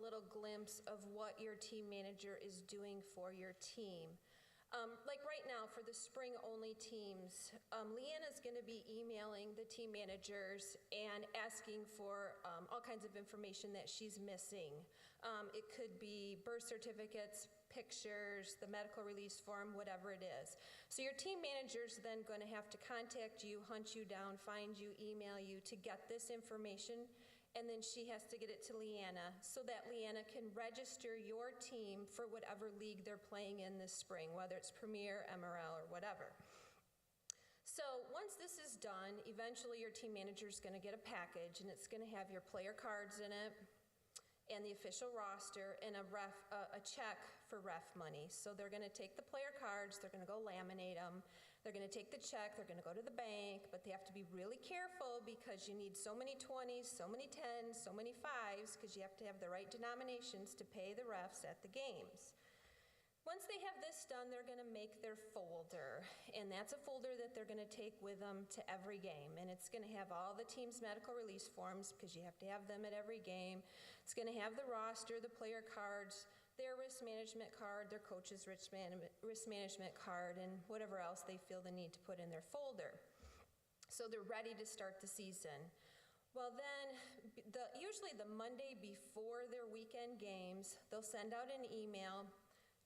little glimpse of what your team manager is doing for your team. Like right now for the spring-only teams, Leanna's going to be emailing the team managers and asking for all kinds of information that she's missing. It could be birth certificates, pictures, the medical release form, whatever it is. So your team manager's then going to have to contact you, hunt you down, find you, email you to get this information, and then she has to get it to Leanna so that Leanna can register your team for whatever league they're playing in this spring, whether it's Premier, MRL, or whatever. So once this is done, eventually your team manager is going to get a package, and it's going to have your player cards in it, and the official roster, and a check for ref money. So they're going to take the player cards, they're going to go laminate them, they're going to take the check, they're going to go to the bank, but they have to be really careful because you need so many 20s, so many 10s, so many 5s, because you have to have the right denominations to pay the refs at the games. Once they have this done, they're going to make their folder, and that's a folder that they're going to take with them to every game, and it's going to have all the team's medical release forms because you have to have them at every game. It's going to have the roster, the player cards, their risk management card, their coach's risk management card, and whatever else they feel the need to put in their folder. So they're ready to start the season. Well then, usually the Monday before their weekend games, they'll send out an email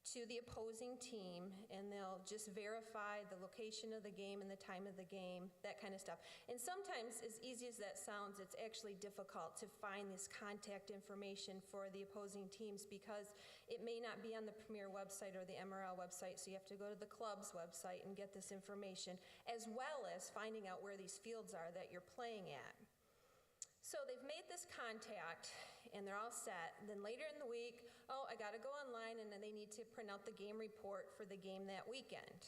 to the opposing team, and they'll just verify the location of the game and the time of the game, that kind of stuff. And sometimes, as easy as that sounds, it's actually difficult to find this contact information for the opposing teams because it may not be on the Premier website or the MRL website, so you have to go to the club's website and get this information, as well as finding out where these fields are that you're playing at. So they've made this contact, and they're all set. And then later in the week, oh, I got to go online, and then they need to print out the game report for the game that weekend.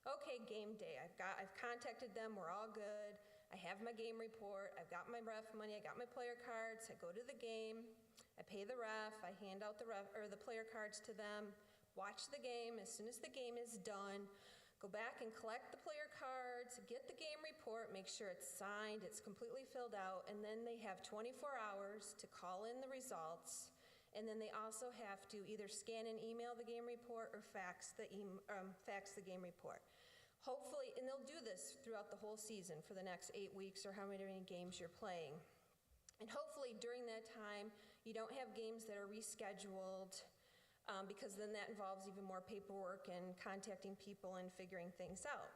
Okay, game day. I've contacted them. We're all good. I have my game report. I've got my ref money. I got my player cards. I go to the game. I pay the ref. I hand out the player cards to them. Watch the game. As soon as the game is done, go back and collect the player cards, get the game report, make sure it's signed, it's completely filled out, and then they have 24 hours to call in the results, and then they also have to either scan and email the game report or fax the game report. Hopefully, and they'll do this throughout the whole season for the next 8 weeks or how many games you're playing. And hopefully during that time, you don't have games that are rescheduled, because then that involves even more paperwork and contacting people and figuring things out.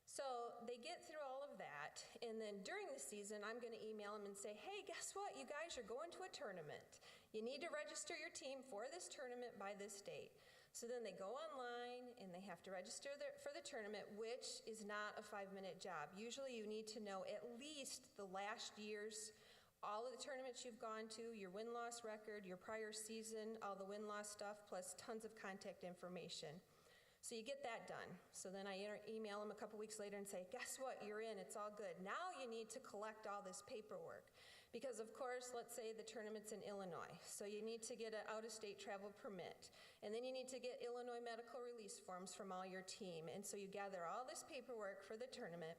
So they get through all of that, and then during the season, I'm going to email them and say, hey, guess what? You guys are going to a tournament. You need to register your team for this tournament by this date. So then they go online, and they have to register for the tournament, which is not a 5-minute job. Usually you need to know at least the last year's all of the tournaments you've gone to, your win-loss record, your prior season, all the win-loss stuff, plus tons of contact information. So you get that done. So then I email them a couple weeks later and say, guess what, you're in, it's all good. Now you need to collect all this paperwork. Because of course, let's say the tournament's in Illinois. So you need to get an out-of-state travel permit. And then you need to get Illinois medical release forms from all your team. And so you gather all this paperwork for the tournament.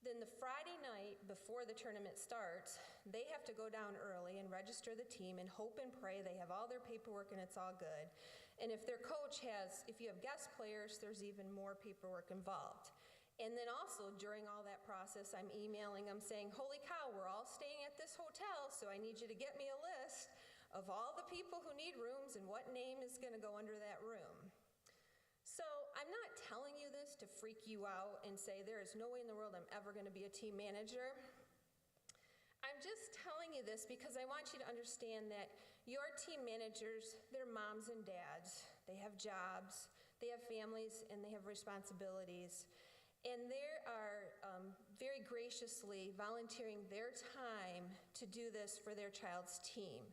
Then the Friday night before the tournament starts, they have to go down early and register the team and hope and pray they have all their paperwork and it's all good. And if their coach if you have guest players, there's even more paperwork involved. And then also during all that process, I'm emailing them saying, holy cow, we're all staying at this hotel, so I need you to get me a list of all the people who need rooms and what name is going to go under that room. So I'm not telling you this to freak you out and say there is no way in the world I'm ever going to be a team manager. I'm just telling you this because I want you to understand that your team managers, they're moms and dads. They have jobs, they have families, and they have responsibilities. And they are very graciously volunteering their time to do this for their child's team.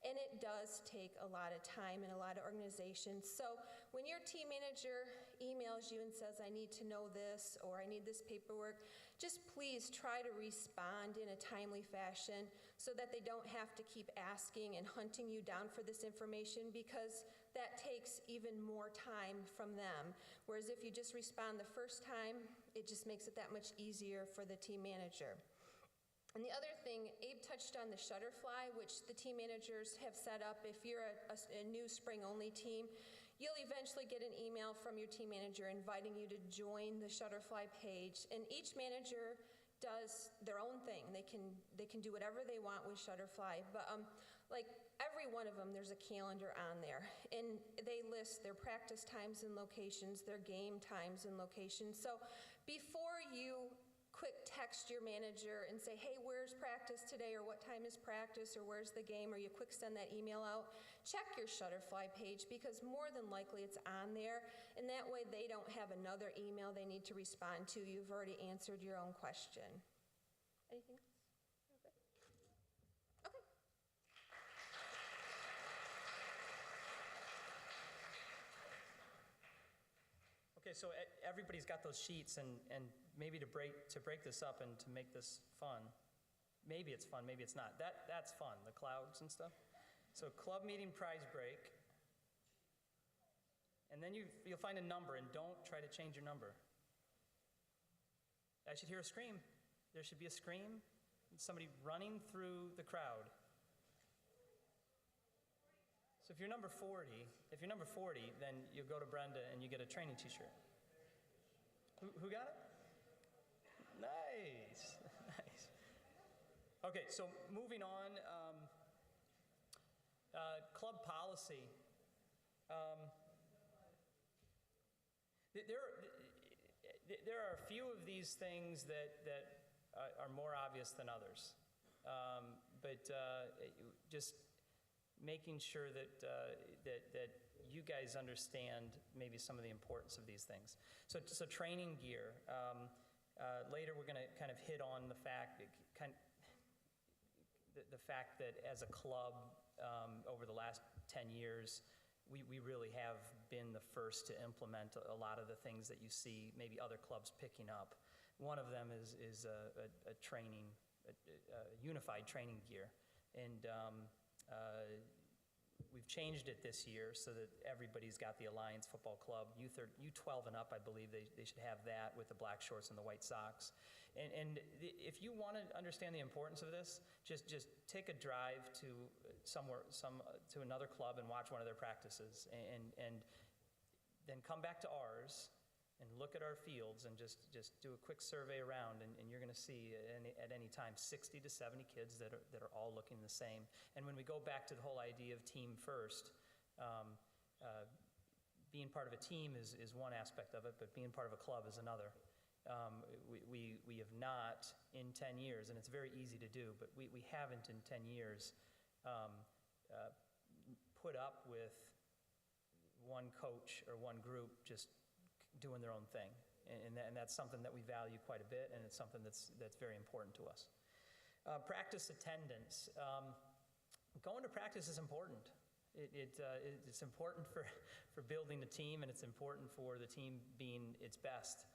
And it does take a lot of time and a lot of organization. So when your team manager emails you and says, I need to know this or I need this paperwork, just please try to respond in a timely fashion so that they don't have to keep asking and hunting you down for this information, because that takes even more time from them. Whereas if you just respond the first time, it just makes it that much easier for the team manager. And the other thing, Abe touched on the Shutterfly, which the team managers have set up. If you're a new spring-only team, you'll eventually get an email from your team manager inviting you to join the Shutterfly page. And each manager does their own thing. They can do whatever they want with Shutterfly. But like every one of them, there's a calendar on there. And they list their practice times and locations, their game times and locations. So before you quick text your manager and say, hey, where's practice today, or what time is practice, or where's the game, or you quick send that email out, check your Shutterfly page, because more than likely it's on there, and that way they don't have another email they need to respond to. You've already answered your own question. Anything else? Okay. Okay, so everybody's got those sheets, and maybe to break this up and to make this fun, maybe it's fun, maybe it's not. That's fun, the clouds and stuff. So club meeting prize break, and then you'll find a number, and don't try to change your number. I should hear a scream. There should be a scream, somebody running through the crowd. So if you're number 40, then you'll go to Brenda and you get a training t-shirt. Who got it? Nice, nice. Okay, so moving on, club policy. There are a few of these things that are more obvious than others, but just making sure that you guys understand maybe some of the importance of these things. So training gear. Later, we're going to kind of hit on the fact that as a club, over the last 10 years, we really have been the first to implement a lot of the things that you see maybe other clubs picking up. One of them is a training, unified training gear, and we've changed it this year so that everybody's got the Alliance Football Club. U12 and up, I believe they should have that with the black shorts and the white socks. And if you want to understand the importance of this, just take a drive to to another club and watch one of their practices, and then come back to ours and look at our fields and just do a quick survey around, and you're going to see at any time 60 to 70 kids that are all looking the same. And when we go back to the whole idea of team first, being part of a team is one aspect of it, but being part of a club is another. We have not in 10 years, and it's very easy to do, but we haven't in 10 years put up with one coach or one group just doing their own thing, and that's something that we value quite a bit, and it's something that's very important to us. Practice attendance. Going to practice is important. It's important for building the team, and it's important for the team being its best.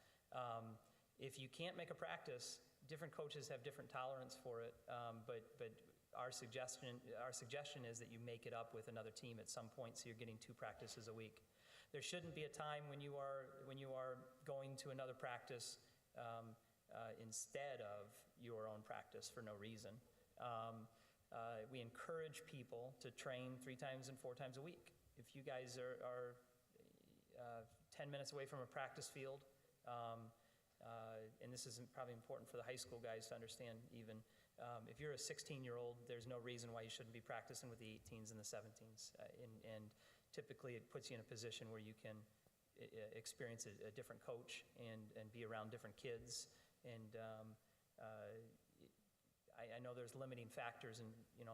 If you can't make a practice, different coaches have different tolerance for it, but our suggestion is that you make it up with another team at some point, so you're getting 2 practices a week. There shouldn't be a time when you are going to another practice instead of your own practice for no reason. We encourage people to train 3 times and 4 times a week. If you guys are 10 minutes away from a practice field, and this is probably important for the high school guys to understand even, if you're a 16-year-old, there's no reason why you shouldn't be practicing with the 18s and the 17s. And typically it puts you in a position where you can experience a different coach and be around different kids. And I know there's limiting factors in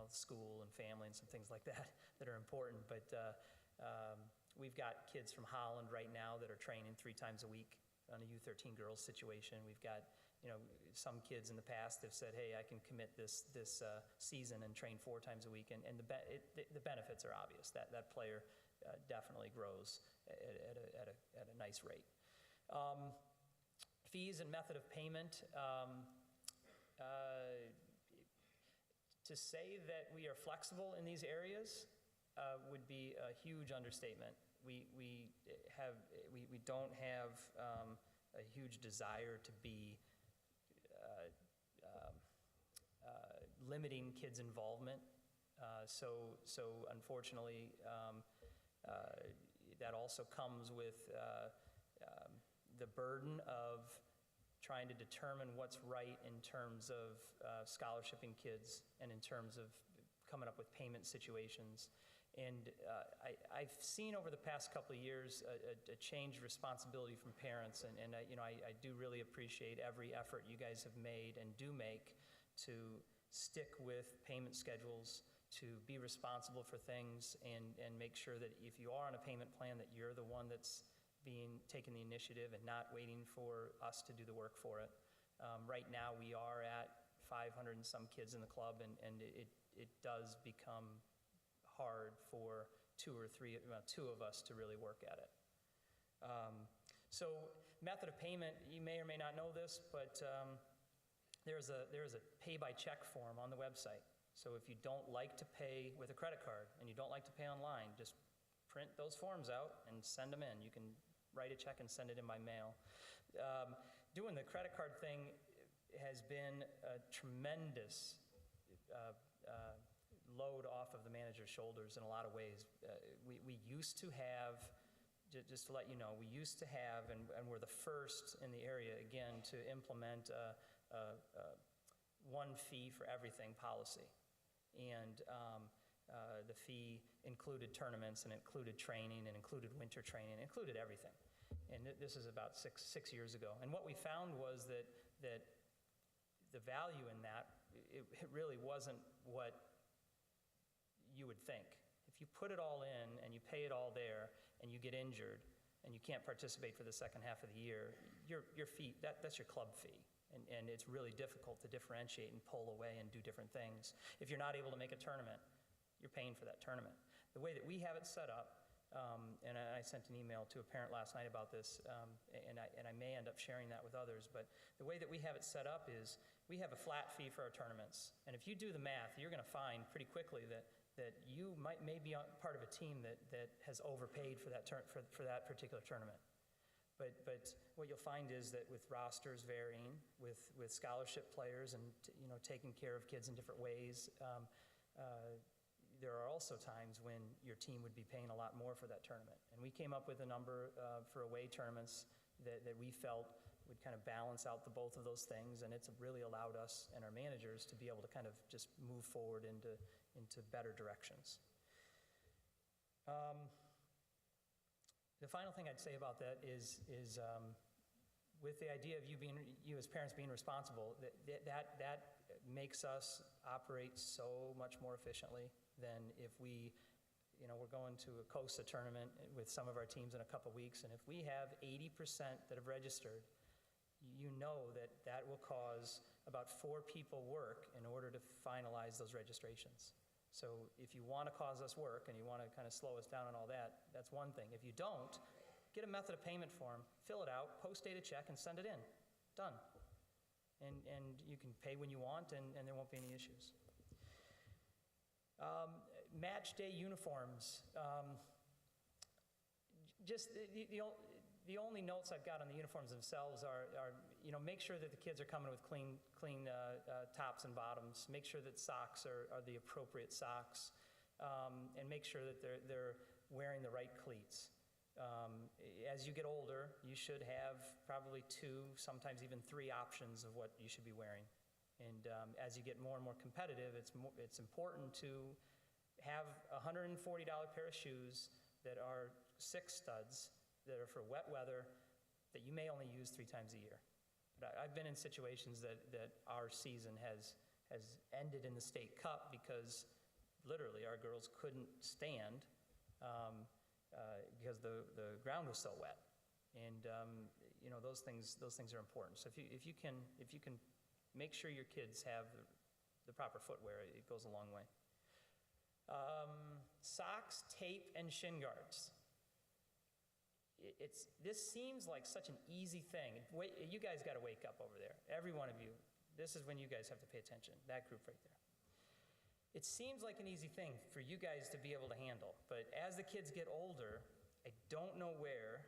school and family and some things like that are important, but we've got kids from Holland right now that are training 3 times a week on a U13 girls situation. We've got some kids in the past have said, hey, I can commit this season and train 4 times a week, and the benefits are obvious. That player definitely grows at a nice rate. Fees and method of payment. To say that we are flexible in these areas would be a huge understatement. We don't have a huge desire to be limiting kids' involvement. So unfortunately, that also comes with the burden of trying to determine what's right in terms of scholarshiping kids and in terms of coming up with payment situations. And I've seen over the past couple of years a changed responsibility from parents, and I do really appreciate every effort you guys have made and do make to stick with payment schedules, to be responsible for things, and make sure that if you are on a payment plan, that you're the one that's taking the initiative and not waiting for us to do the work for it. Right now, we are at 500 and some kids in the club, and it does become hard for two of us to really work at it. So method of payment, you may or may not know this, but there's a pay by check form on the website. So if you don't like to pay with a credit card and you don't like to pay online, just print those forms out and send them in. You can write a check and send it in by mail. Doing the credit card thing has been a tremendous load off of the manager's shoulders in a lot of ways. We used to have, just to let you know, we used to have, and we're the first in the area, again, to implement one fee for everything policy. And the fee included tournaments, and included training, and included winter training, and included everything. And this is about six years ago. And what we found was that the value in that, it really wasn't what you would think. If you put it all in and you pay it all there and you get injured and you can't participate for the second half of the year, your fee, that's your club fee. And it's really difficult to differentiate and pull away and do different things. If you're not able to make a tournament, you're paying for that tournament. The way that we have it set up, and I sent an email to a parent last night about this, and I may end up sharing that with others, but the way that we have it set up is we have a flat fee for our tournaments. And if you do the math, you're going to find pretty quickly that you may be part of a team that has overpaid for that particular tournament. But what you'll find is that with rosters varying, with scholarship players and taking care of kids in different ways, there are also times when your team would be paying a lot more for that tournament. And we came up with a number for away tournaments that we felt would kind of balance out both of those things, and it's really allowed us and our managers to be able to kind of just move forward into better directions. The final thing I'd say about that is with the idea of you as parents being responsible, that makes us operate so much more efficiently than if we're going to a COSA tournament with some of our teams in a couple weeks, and if we have 80% that have registered, you know that will cause about 4 people work in order to finalize those registrations. So if you want to cause us work and you want to kind of slow us down and all that, that's one thing. If you don't, get a method of payment form, fill it out, post-date a check, and send it in. Done. And you can pay when you want, and there won't be any issues. Match day uniforms. Just the only notes I've got on the uniforms themselves are make sure that the kids are coming with clean tops and bottoms. Make sure that socks are the appropriate socks, and make sure that they're wearing the right cleats. As you get older, you should have probably 2, sometimes even 3 options of what you should be wearing. And as you get more and more competitive, it's important to have a $140 pair of shoes that are 6 studs, that are for wet weather, that you may only use 3 times a year. But I've been in situations that our season has ended in the state cup because literally our girls couldn't stand because the ground was so wet. And those things are important. So if you can make sure your kids have the proper footwear, it goes a long way. Socks, tape, and shin guards. This seems like such an easy thing. You guys got to wake up over there. Every one of you. This is when you guys have to pay attention. That group right there. It seems like an easy thing for you guys to be able to handle. But as the kids get older, I don't know where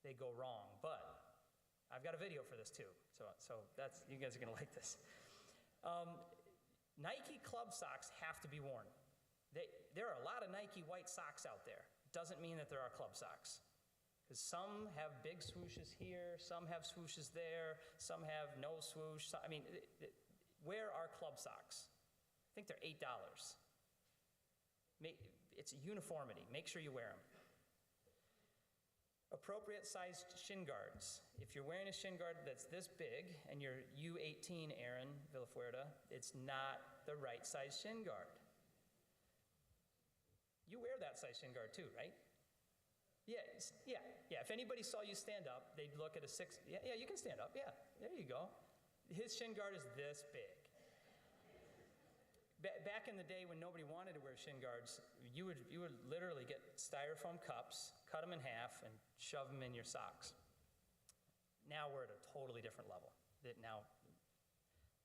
they go wrong. But I've got a video for this too. So you guys are going to like this. Nike club socks have to be worn. There are a lot of Nike white socks out there. Doesn't mean that there are club socks. Because some have big swooshes here, some have swooshes there, some have no swoosh. I mean, where are club socks? I think they're $8. It's uniformity. Make sure you wear them. Appropriate sized shin guards. If you're wearing a shin guard that's this big, and you're U18, Aaron Villafuerte, it's not the right size shin guard. You wear that size shin guard too, right? Yeah. If anybody saw you stand up, they'd look at a 6. Yeah, you can stand up. Yeah, there you go. His shin guard is this big. Back in the day when nobody wanted to wear shin guards, you would literally get styrofoam cups, cut them in half, and shove them in your socks. Now we're at a totally different level. Now,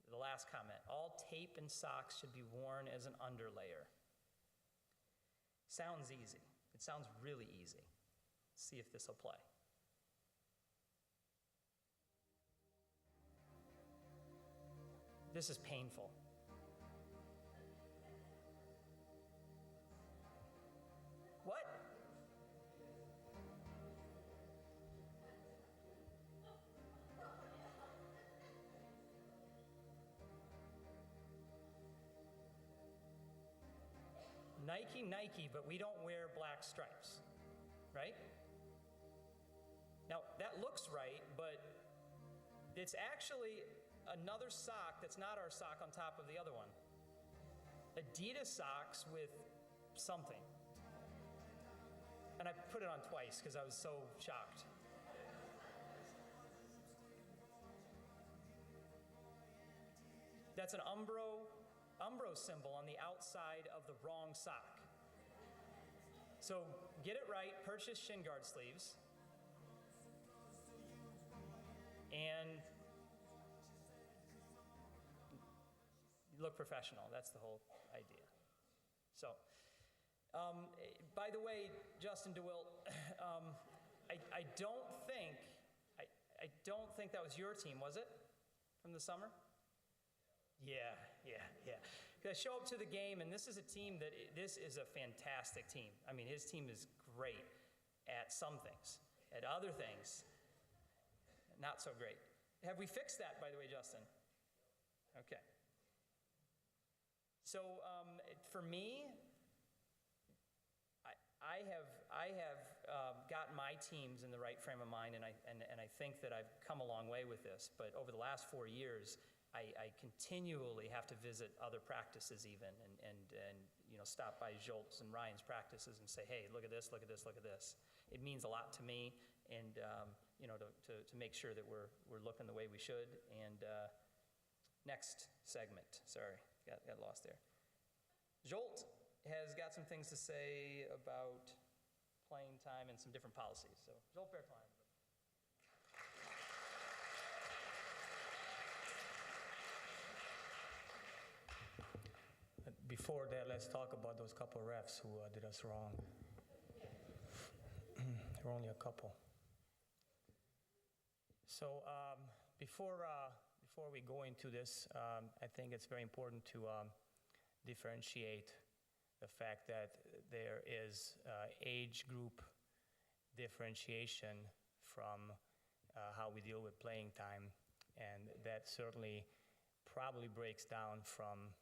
the last comment, all tape and socks should be worn as an underlayer. Sounds easy. It sounds really easy. Let's see if this will play. This is painful. What? Nike, but we don't wear black stripes, right? Now, that looks right, but it's actually another sock that's not our sock on top of the other one. Adidas socks with something. And I put it on twice because I was so shocked. That's an Umbro symbol on the outside of the wrong sock. So get it right, purchase shin guard sleeves, and look professional. That's the whole idea. So, by the way, Justin DeWilt, I don't think that was your team, was it, from the summer? Yeah. I show up to the game, and this is a fantastic team. I mean, his team is great at some things. At other things, not so great. Have we fixed that, by the way, Justin? Okay. So for me, I have gotten my teams in the right frame of mind, and I think that I've come a long way with this. But over the last 4 years, I continually have to visit other practices even, and stop by Jolt's and Ryan's practices and say, hey, look at this, look at this, look at this. It means a lot to me, and to make sure that we're looking the way we should. And next segment, sorry, got lost there. Jolt has got some things to say about playing time and some different policies. So Jolt Bertline. Before that, let's talk about those couple refs who did us wrong. There were only a couple. So before we go into this, I think it's very important to differentiate the fact that there is age group differentiation from how we deal with playing time, and that certainly probably breaks down from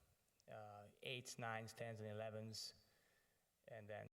8s, 9s, 10s, and 11s, and then